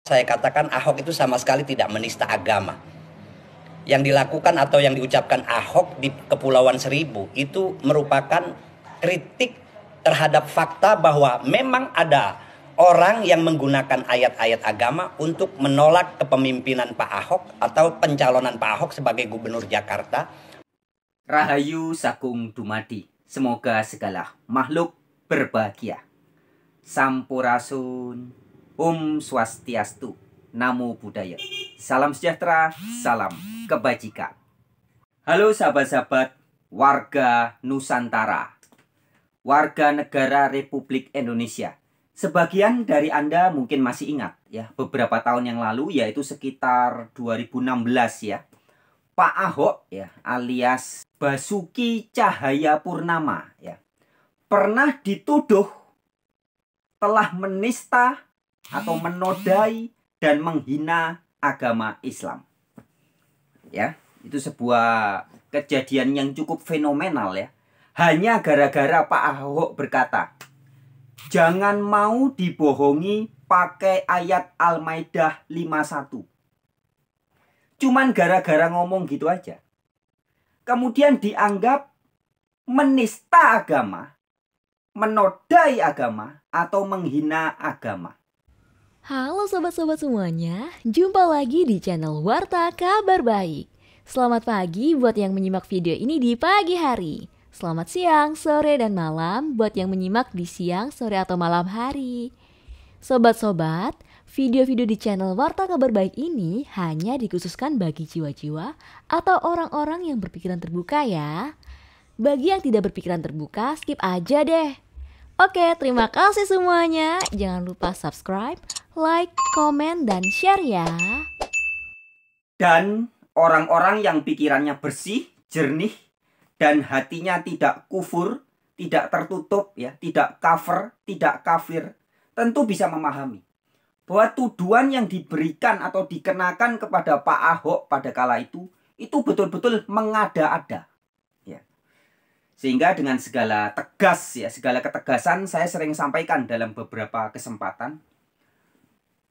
Saya katakan Ahok itu sama sekali tidak menista agama. Yang dilakukan atau yang diucapkan Ahok di Kepulauan Seribu itu merupakan kritik terhadap fakta bahwa memang ada orang yang menggunakan ayat-ayat agama untuk menolak kepemimpinan Pak Ahok atau pencalonan Pak Ahok sebagai gubernur Jakarta. Rahayu Sakung Dumadi, semoga segala makhluk berbahagia. Sampurasun, Om Swastiastu, Namo Buddhaya. Salam sejahtera, salam kebajikan. Halo sahabat-sahabat warga Nusantara, warga negara Republik Indonesia. Sebagian dari Anda mungkin masih ingat ya, beberapa tahun yang lalu, yaitu sekitar 2016 ya, Pak Ahok ya, alias Basuki Cahayapurnama ya, pernah dituduh telah menista atau menodai dan menghina agama Islam. Ya, itu sebuah kejadian yang cukup fenomenal ya. Hanya gara-gara Pak Ahok berkata, jangan mau dibohongi pakai ayat Al-Maidah 51. Cuman gara-gara ngomong gitu aja. Kemudian dianggap menista agama, menodai agama, atau menghina agama. Halo sobat-sobat semuanya, jumpa lagi di channel Warta Kabar Baik. Selamat pagi buat yang menyimak video ini di pagi hari. Selamat siang, sore, dan malam buat yang menyimak di siang, sore, atau malam hari. Sobat-sobat, video-video di channel Warta Kabar Baik ini hanya dikhususkan bagi jiwa-jiwa atau orang-orang yang berpikiran terbuka ya. Bagi yang tidak berpikiran terbuka, skip aja deh. Oke, terima kasih semuanya. Jangan lupa subscribe, like, komen, dan share ya. Dan orang-orang yang pikirannya bersih, jernih, dan hatinya tidak kufur, tidak tertutup, ya, tidak kafir, tidak kafir, tentu bisa memahami bahwa tuduhan yang diberikan atau dikenakan kepada Pak Ahok pada kala itu betul-betul mengada-ada. Ya. Sehingga dengan segala tegas, ya, segala ketegasan saya sering sampaikan dalam beberapa kesempatan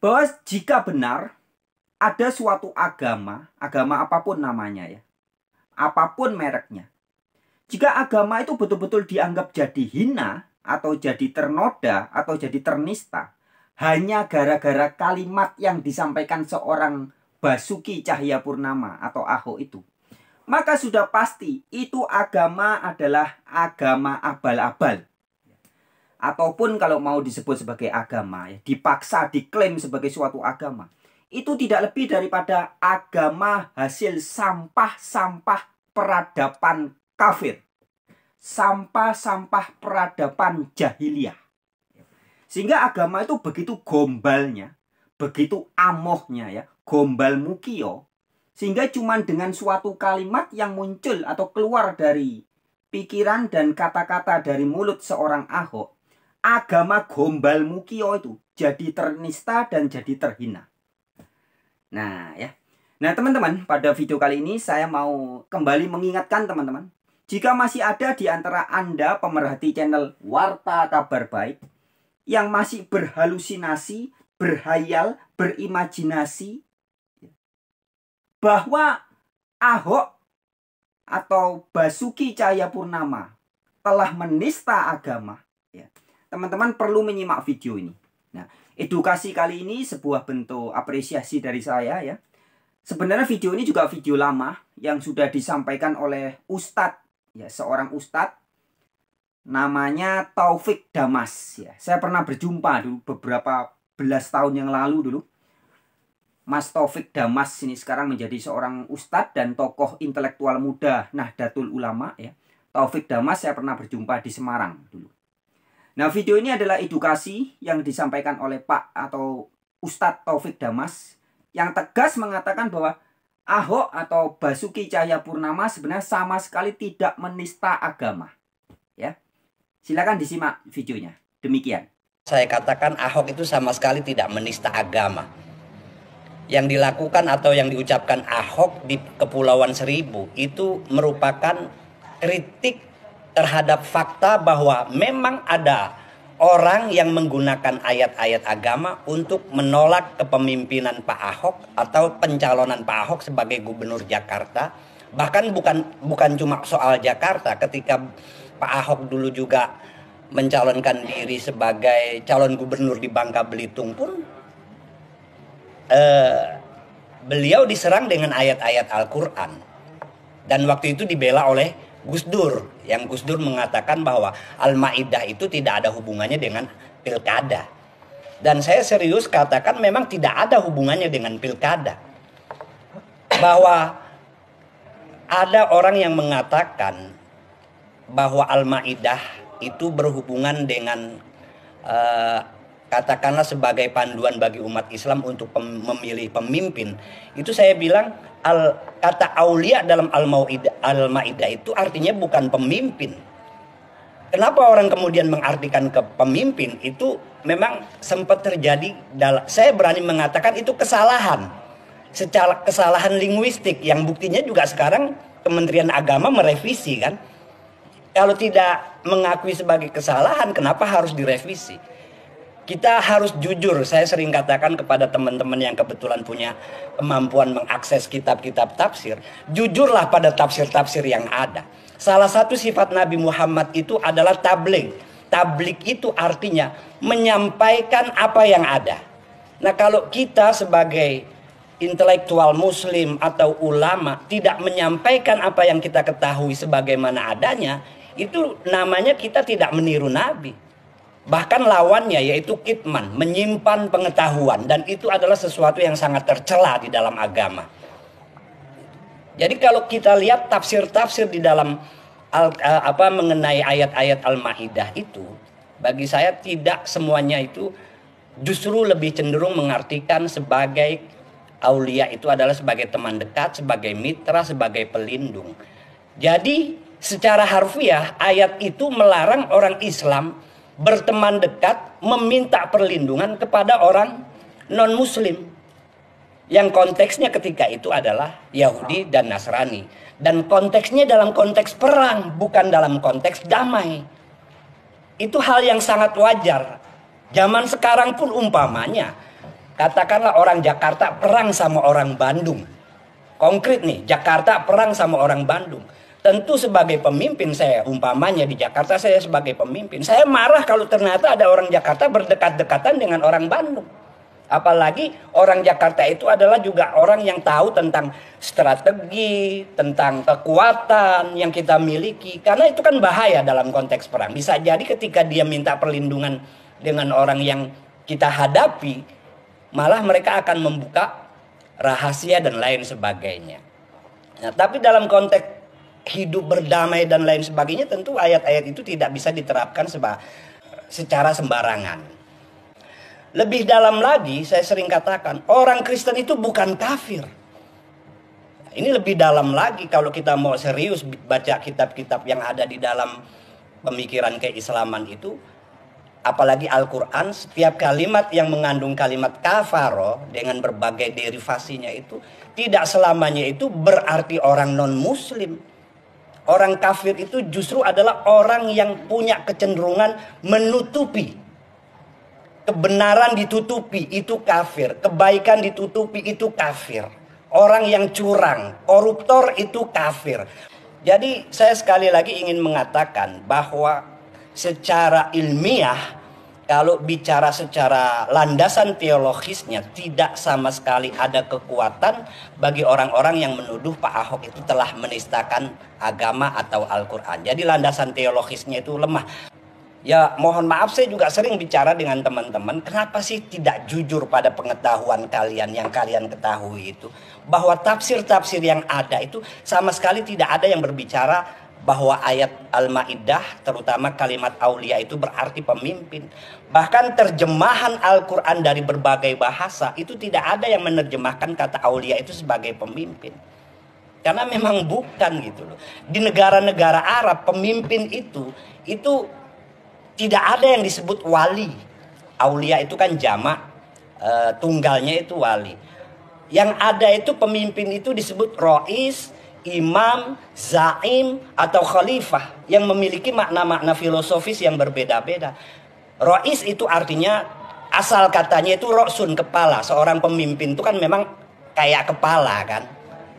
bahwa jika benar ada suatu agama apapun namanya ya, apapun mereknya, jika agama itu betul-betul dianggap jadi hina atau jadi ternoda atau jadi ternista hanya gara-gara kalimat yang disampaikan seorang Basuki Cahayapurnama atau Ahok itu, maka sudah pasti itu agama adalah agama abal-abal. Ataupun kalau mau disebut sebagai agama, ya, dipaksa diklaim sebagai suatu agama, itu tidak lebih daripada agama hasil sampah-sampah peradaban kafir, sampah-sampah peradaban jahiliyah. Sehingga agama itu begitu gombalnya, begitu amohnya ya, gombal mukio, sehingga cuma dengan suatu kalimat yang muncul atau keluar dari pikiran dan kata-kata dari mulut seorang Ahok, agama gombal mukio itu jadi ternista dan jadi terhina. Nah ya, nah teman-teman, pada video kali ini saya mau kembali mengingatkan teman-teman, jika masih ada di antara Anda pemerhati channel Warta Kabar Baik yang masih berhalusinasi, berhayal, berimajinasi bahwa Ahok atau Basuki Cahayapurnama telah menista agama, ya, teman-teman perlu menyimak video ini. Nah, edukasi kali ini sebuah bentuk apresiasi dari saya ya. Sebenarnya video ini juga video lama yang sudah disampaikan oleh Ustadz, ya, seorang Ustadz namanya Taufik Damas ya. Saya pernah berjumpa dulu beberapa belas tahun yang lalu dulu. Mas Taufik Damas ini sekarang menjadi seorang ustadz dan tokoh intelektual muda Nahdlatul Ulama ya. Taufik Damas saya pernah berjumpa di Semarang dulu. Nah, video ini adalah edukasi yang disampaikan oleh Pak atau Ustadz Taufik Damas yang tegas mengatakan bahwa Ahok atau Basuki Cahayapurnama sebenarnya sama sekali tidak menista agama. Ya. Silakan disimak videonya. Demikian. Saya katakan Ahok itu sama sekali tidak menista agama. Yang dilakukan atau yang diucapkan Ahok di Kepulauan Seribu itu merupakan kritik terhadap fakta bahwa memang ada orang yang menggunakan ayat-ayat agama untuk menolak kepemimpinan Pak Ahok atau pencalonan Pak Ahok sebagai gubernur Jakarta. Bahkan bukan cuma soal Jakarta, ketika Pak Ahok dulu juga mencalonkan diri sebagai calon gubernur di Bangka Belitung pun beliau diserang dengan ayat-ayat Al-Quran. Dan waktu itu dibela oleh Gus Dur, yang Gus Dur mengatakan bahwa Al-Maidah itu tidak ada hubungannya dengan pilkada. Dan saya serius katakan memang tidak ada hubungannya dengan pilkada. Bahwa ada orang yang mengatakan bahwa Al-Maidah itu berhubungan dengan katakanlah sebagai panduan bagi umat Islam untuk memilih pemimpin. Itu saya bilang kata aulia dalam Al-Maidah itu artinya bukan pemimpin. Kenapa orang kemudian mengartikan ke pemimpin? Itu memang sempat terjadi, saya berani mengatakan itu kesalahan. Secara kesalahan linguistik yang buktinya juga sekarang Kementerian Agama merevisi kan. Kalau tidak mengakui sebagai kesalahan, kenapa harus direvisi? Kita harus jujur. Saya sering katakan kepada teman-teman yang kebetulan punya kemampuan mengakses kitab-kitab tafsir, jujurlah pada tafsir-tafsir yang ada. Salah satu sifat Nabi Muhammad itu adalah tabligh. Tabligh itu artinya menyampaikan apa yang ada. Nah, kalau kita sebagai intelektual muslim atau ulama tidak menyampaikan apa yang kita ketahui sebagaimana adanya, itu namanya kita tidak meniru Nabi. Bahkan lawannya yaitu kitman, menyimpan pengetahuan, dan itu adalah sesuatu yang sangat tercela di dalam agama. Jadi kalau kita lihat tafsir-tafsir di dalam mengenai ayat-ayat Al-Maidah itu, bagi saya tidak semuanya itu, justru lebih cenderung mengartikan sebagai aulia itu adalah sebagai teman dekat, sebagai mitra, sebagai pelindung. Jadi secara harfiah ayat itu melarang orang Islam berteman dekat, meminta perlindungan kepada orang non-muslim. Yang konteksnya ketika itu adalah Yahudi dan Nasrani. Dan konteksnya dalam konteks perang, bukan dalam konteks damai. Itu hal yang sangat wajar. Zaman sekarang pun umpamanya, katakanlah orang Jakarta perang sama orang Bandung. Konkret nih, Jakarta perang sama orang Bandung. Tentu sebagai pemimpin saya, umpamanya di Jakarta saya sebagai pemimpin, saya marah kalau ternyata ada orang Jakarta berdekat-dekatan dengan orang Bandung. Apalagi orang Jakarta itu adalah juga orang yang tahu tentang strategi, tentang kekuatan yang kita miliki. Karena itu kan bahaya dalam konteks perang. Bisa jadi ketika dia minta perlindungan dengan orang yang kita hadapi, malah mereka akan membuka rahasia dan lain sebagainya. Nah, tapi dalam konteks hidup berdamai dan lain sebagainya, tentu ayat-ayat itu tidak bisa diterapkan secara sembarangan. Lebih dalam lagi, saya sering katakan, orang Kristen itu bukan kafir. Ini lebih dalam lagi kalau kita mau serius baca kitab-kitab yang ada di dalam pemikiran keislaman itu. Apalagi Al-Quran, setiap kalimat yang mengandung kalimat kafaro dengan berbagai derivasinya itu tidak selamanya itu berarti orang non-muslim. Orang kafir itu justru adalah orang yang punya kecenderungan menutupi. Kebenaran ditutupi, itu kafir. Kebaikan ditutupi, itu kafir. Orang yang curang, koruptor, itu kafir. Jadi saya sekali lagi ingin mengatakan bahwa secara ilmiah, kalau bicara secara landasan teologisnya, tidak sama sekali ada kekuatan bagi orang-orang yang menuduh Pak Ahok itu telah menistakan agama atau Al-Quran. Jadi landasan teologisnya itu lemah. Ya mohon maaf, saya juga sering bicara dengan teman-teman, kenapa sih tidak jujur pada pengetahuan kalian yang kalian ketahui itu. Bahwa tafsir-tafsir yang ada itu sama sekali tidak ada yang berbicara bahwa ayat Al-Maidah, terutama kalimat aulia itu berarti pemimpin. Bahkan terjemahan Al-Quran dari berbagai bahasa itu tidak ada yang menerjemahkan kata aulia itu sebagai pemimpin. Karena memang bukan gitu loh. Di negara-negara Arab pemimpin itu tidak ada yang disebut wali. Aulia itu kan jamak, tunggalnya itu wali. Yang ada itu pemimpin itu disebut rois, imam, zaim, atau khalifah yang memiliki makna-makna filosofis yang berbeda-beda. Rois itu artinya, asal katanya itu rosun, kepala. Seorang pemimpin itu kan memang kayak kepala kan.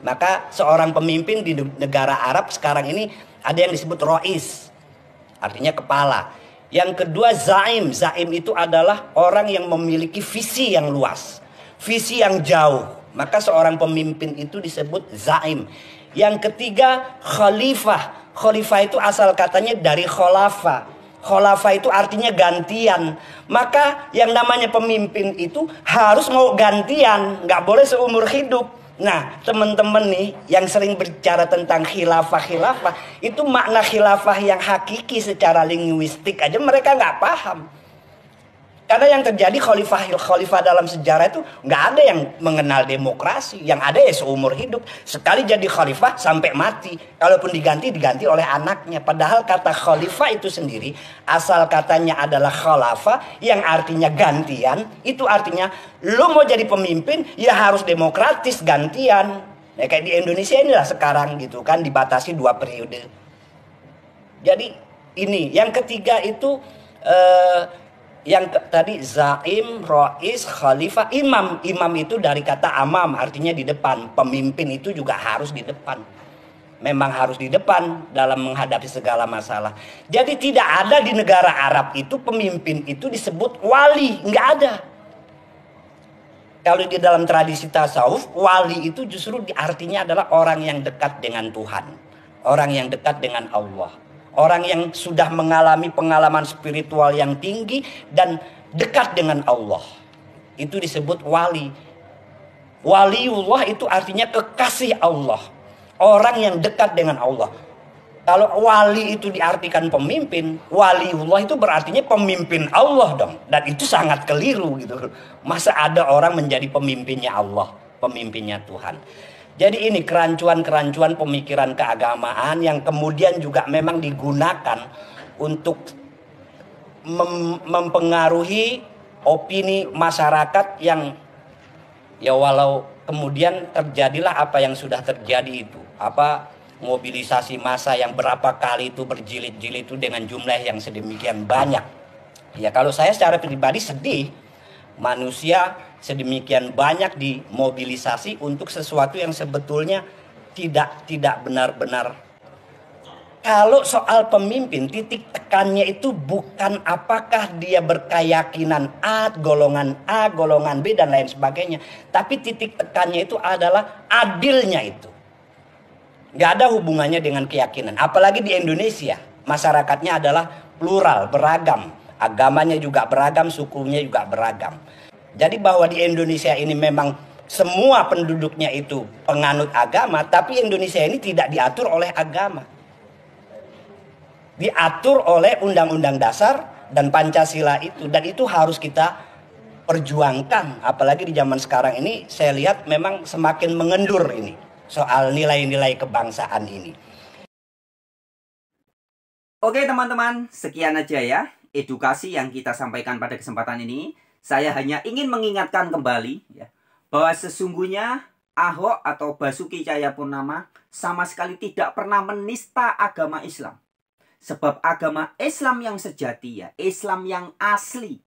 Maka seorang pemimpin di negara Arab sekarang ini ada yang disebut rois, artinya kepala. Yang kedua zaim. Zaim itu adalah orang yang memiliki visi yang luas, visi yang jauh. Maka seorang pemimpin itu disebut zaim. Yang ketiga khalifah. Khalifah itu asal katanya dari kholafa. Kholafa itu artinya gantian. Maka yang namanya pemimpin itu harus mau gantian, nggak boleh seumur hidup. Nah, teman-teman nih yang sering bicara tentang khilafah, itu makna khilafah yang hakiki secara linguistik aja mereka nggak paham. Karena yang terjadi khalifah dalam sejarah itu nggak ada yang mengenal demokrasi. Yang ada ya seumur hidup. Sekali jadi khalifah sampai mati. Kalaupun diganti oleh anaknya. Padahal kata khalifah itu sendiri asal katanya adalah khalafah yang artinya gantian. Itu artinya lo mau jadi pemimpin ya harus demokratis gantian. Ya, kayak di Indonesia inilah sekarang gitu kan, dibatasi 2 periode. Jadi ini yang ketiga itu yang tadi zaim, rois, khalifah, imam. Imam itu dari kata amam, artinya di depan. Pemimpin itu juga harus di depan. Memang harus di depan dalam menghadapi segala masalah. Jadi tidak ada di negara Arab itu pemimpin itu disebut wali, nggak ada. Kalau di dalam tradisi tasawuf, wali itu justru artinya adalah orang yang dekat dengan Tuhan, orang yang dekat dengan Allah. Orang yang sudah mengalami pengalaman spiritual yang tinggi dan dekat dengan Allah. Itu disebut wali. Waliullah itu artinya kekasih Allah. Orang yang dekat dengan Allah. Kalau wali itu diartikan pemimpin, waliullah itu berartinya pemimpin Allah dong. Dan itu sangat keliru gitu. Masa ada orang menjadi pemimpinnya Allah, pemimpinnya Tuhan. Jadi ini kerancuan-kerancuan pemikiran keagamaan yang kemudian juga memang digunakan untuk mempengaruhi opini masyarakat yang ya walau kemudian terjadilah apa yang sudah terjadi itu. Apa mobilisasi massa yang berapa kali itu berjilid-jilid itu dengan jumlah yang sedemikian banyak. Ya kalau saya secara pribadi sedih manusia sedemikian banyak dimobilisasi untuk sesuatu yang sebetulnya tidak benar-benar. Kalau soal pemimpin, titik tekannya itu bukan apakah dia berkeyakinan A, golongan B dan lain sebagainya. Tapi titik tekannya itu adalah adilnya itu. Gak ada hubungannya dengan keyakinan. Apalagi di Indonesia, masyarakatnya adalah plural, beragam. Agamanya juga beragam, sukunya juga beragam. Jadi bahwa di Indonesia ini memang semua penduduknya itu penganut agama, tapi Indonesia ini tidak diatur oleh agama. Diatur oleh Undang-Undang Dasar dan Pancasila itu. Dan itu harus kita perjuangkan. Apalagi di zaman sekarang ini saya lihat memang semakin mengendur ini. Soal nilai-nilai kebangsaan ini. Oke teman-teman, sekian aja ya edukasi yang kita sampaikan pada kesempatan ini. Saya hanya ingin mengingatkan kembali ya, bahwa sesungguhnya Ahok atau Basuki Cahayapurnama sama sekali tidak pernah menista agama Islam. Sebab agama Islam yang sejati ya, Islam yang asli,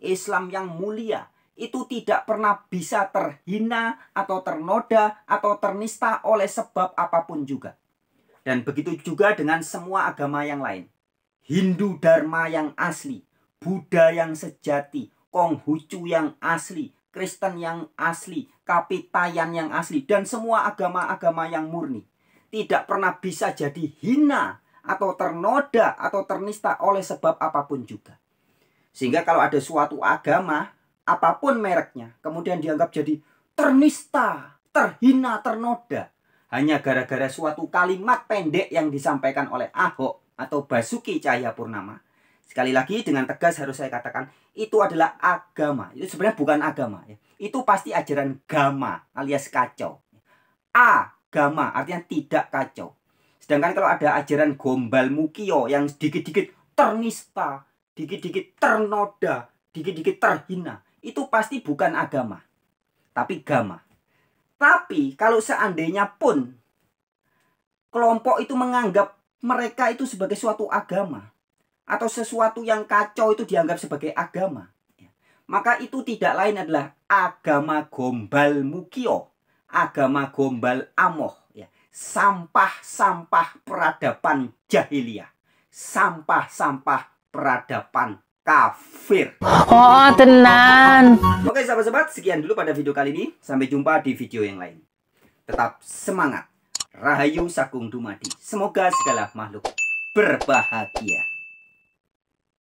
Islam yang mulia, itu tidak pernah bisa terhina atau ternoda atau ternista oleh sebab apapun juga. Dan begitu juga dengan semua agama yang lain. Hindu Dharma yang asli, Buddha yang sejati, Konghucu yang asli, Kristen yang asli, Kapitayan yang asli, dan semua agama-agama yang murni tidak pernah bisa jadi hina atau ternoda atau ternista oleh sebab apapun juga. Sehingga kalau ada suatu agama, apapun mereknya, kemudian dianggap jadi ternista, terhina, ternoda, hanya gara-gara suatu kalimat pendek yang disampaikan oleh Ahok atau Basuki Cahayapurnama. Sekali lagi dengan tegas harus saya katakan, itu adalah agama. Itu sebenarnya bukan agama ya. Itu pasti ajaran gama alias kacau. Agama artinya tidak kacau. Sedangkan kalau ada ajaran gombal mukio yang dikit-dikit ternista, dikit-dikit ternoda, dikit-dikit terhina, itu pasti bukan agama, tapi gama. Tapi kalau seandainya pun kelompok itu menganggap mereka itu sebagai suatu agama, atau sesuatu yang kacau itu dianggap sebagai agama, ya, maka itu tidak lain adalah agama gombal mukio, agama gombal amoh, ya. Sampah-sampah peradaban jahiliyah, sampah-sampah peradaban kafir. Oh, tenan. Oke sahabat-sahabat, sekian dulu pada video kali ini. Sampai jumpa di video yang lain. Tetap semangat. Rahayu Sakung Dumadi. Semoga segala makhluk berbahagia.